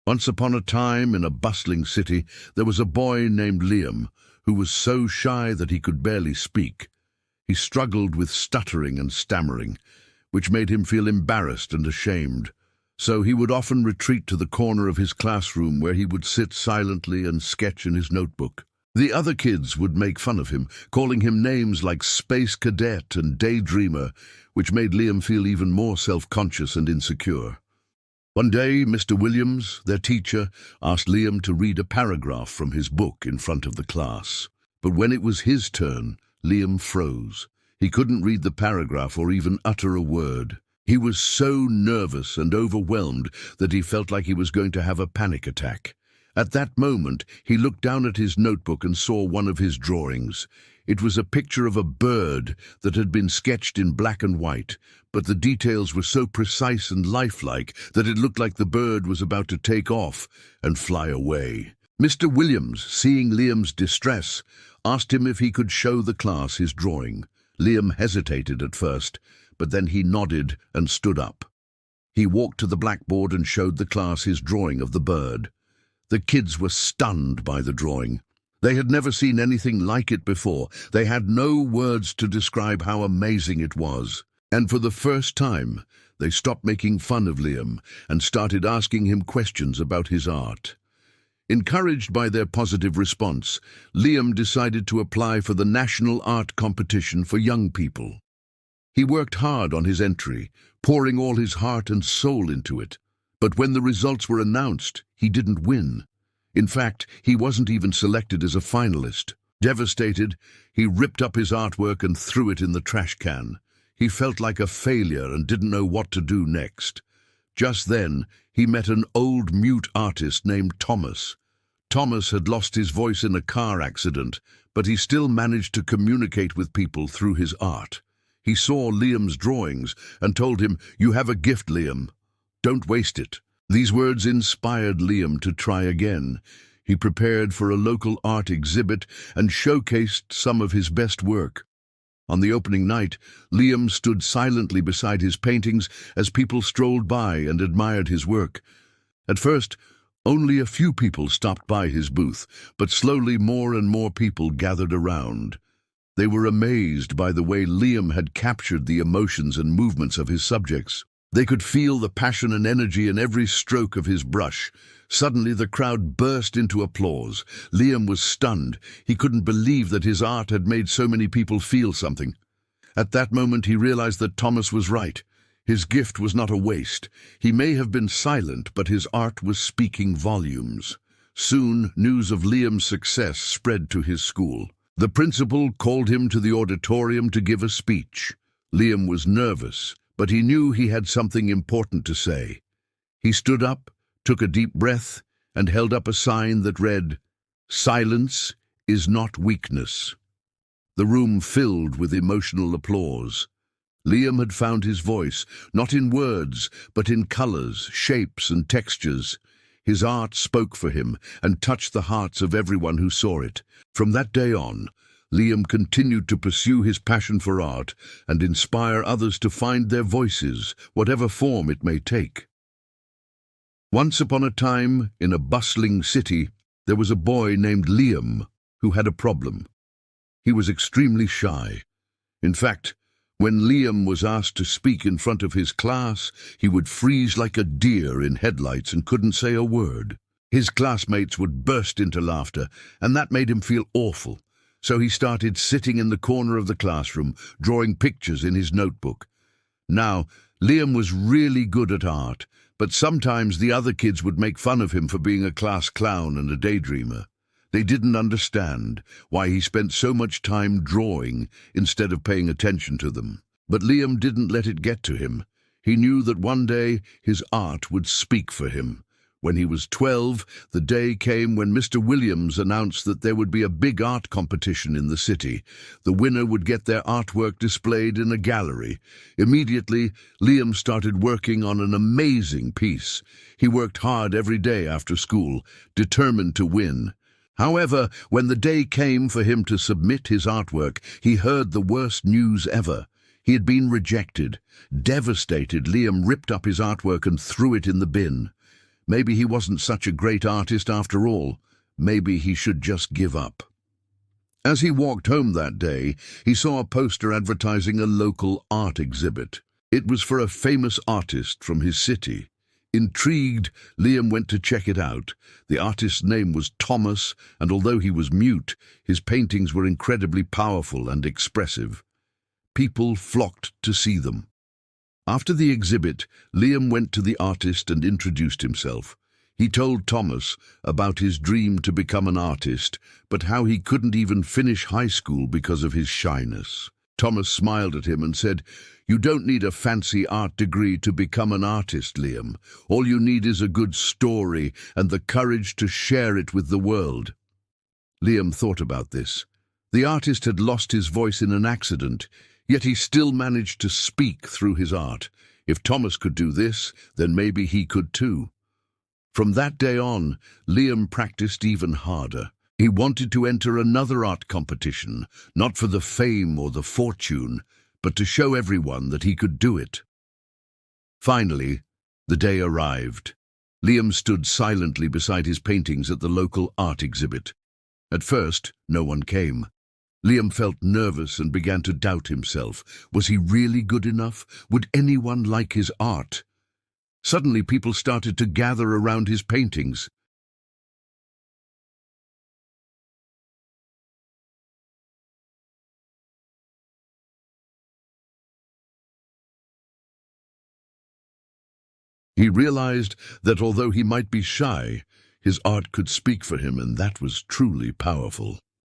Once upon a time, in a bustling city, there was a boy named Liam, who was so shy that he could barely speak. He struggled with stuttering and stammering, which made him feel embarrassed and ashamed. So he would often retreat to the corner of his classroom where he would sit silently and sketch in his notebook. The other kids would make fun of him, calling him names like Space Cadet and Daydreamer, which made Liam feel even more self-conscious and insecure. One day, Mr. Williams, their teacher, asked Liam to read a paragraph from his book in front of the class. But when it was his turn, Liam froze. He couldn't read the paragraph or even utter a word. He was so nervous and overwhelmed that he felt like he was going to have a panic attack. At that moment, he looked down at his notebook and saw one of his drawings. It was a picture of a bird that had been sketched in black and white, but the details were so precise and lifelike that it looked like the bird was about to take off and fly away. Mr. Williams, seeing Liam's distress, asked him if he could show the class his drawing. Liam hesitated at first, but then he nodded and stood up. He walked to the blackboard and showed the class his drawing of the bird. The kids were stunned by the drawing. They had never seen anything like it before. They had no words to describe how amazing it was. And for the first time, they stopped making fun of Liam and started asking him questions about his art. Encouraged by their positive response, Liam decided to apply for the National Art Competition for young people. He worked hard on his entry, pouring all his heart and soul into it. But when the results were announced, he didn't win. In fact, he wasn't even selected as a finalist. Devastated, he ripped up his artwork and threw it in the trash can. He felt like a failure and didn't know what to do next. Just then, he met an old mute artist named Thomas. Thomas had lost his voice in a car accident, but he still managed to communicate with people through his art. He saw Liam's drawings and told him, "You have a gift, Liam. Don't waste it." These words inspired Liam to try again. He prepared for a local art exhibit and showcased some of his best work. On the opening night, Liam stood silently beside his paintings as people strolled by and admired his work. At first, only a few people stopped by his booth, but slowly more and more people gathered around. They were amazed by the way Liam had captured the emotions and movements of his subjects. They could feel the passion and energy in every stroke of his brush. Suddenly, the crowd burst into applause. Liam was stunned. He couldn't believe that his art had made so many people feel something. At that moment, he realized that Thomas was right. His gift was not a waste. He may have been silent, but his art was speaking volumes. Soon, news of Liam's success spread to his school. The principal called him to the auditorium to give a speech. Liam was nervous, but he knew he had something important to say. He stood up, took a deep breath, and held up a sign that read, "Silence is not weakness." The room filled with emotional applause. Liam had found his voice, not in words, but in colors, shapes, and textures. His art spoke for him and touched the hearts of everyone who saw it. From that day on, Liam continued to pursue his passion for art and inspire others to find their voices, whatever form it may take. Once upon a time, in a bustling city, there was a boy named Liam who had a problem. He was extremely shy. In fact, when Liam was asked to speak in front of his class, he would freeze like a deer in headlights and couldn't say a word. His classmates would burst into laughter, and that made him feel awful. So he started sitting in the corner of the classroom, drawing pictures in his notebook. Now, Liam was really good at art, but sometimes the other kids would make fun of him for being a class clown and a daydreamer. They didn't understand why he spent so much time drawing instead of paying attention to them. But Liam didn't let it get to him. He knew that one day his art would speak for him. When he was 12, the day came when Mr. Williams announced that there would be a big art competition in the city. The winner would get their artwork displayed in a gallery. Immediately, Liam started working on an amazing piece. He worked hard every day after school, determined to win. However, when the day came for him to submit his artwork, he heard the worst news ever. He had been rejected. Devastated, Liam ripped up his artwork and threw it in the bin. Maybe he wasn't such a great artist after all. Maybe he should just give up. As he walked home that day, he saw a poster advertising a local art exhibit. It was for a famous artist from his city. Intrigued, Liam went to check it out. The artist's name was Thomas, and although he was mute, his paintings were incredibly powerful and expressive. People flocked to see them. After the exhibit, Liam went to the artist and introduced himself. He told Thomas about his dream to become an artist, but how he couldn't even finish high school because of his shyness. Thomas smiled at him and said, "You don't need a fancy art degree to become an artist, Liam. All you need is a good story and the courage to share it with the world." Liam thought about this. The artist had lost his voice in an accident, yet he still managed to speak through his art. If Thomas could do this, then maybe he could too. From that day on, Liam practiced even harder. He wanted to enter another art competition, not for the fame or the fortune, but to show everyone that he could do it. Finally, the day arrived. Liam stood silently beside his paintings at the local art exhibit. At first, no one came. Liam felt nervous and began to doubt himself. Was he really good enough? Would anyone like his art? Suddenly, people started to gather around his paintings. He realized that although he might be shy, his art could speak for him, and that was truly powerful.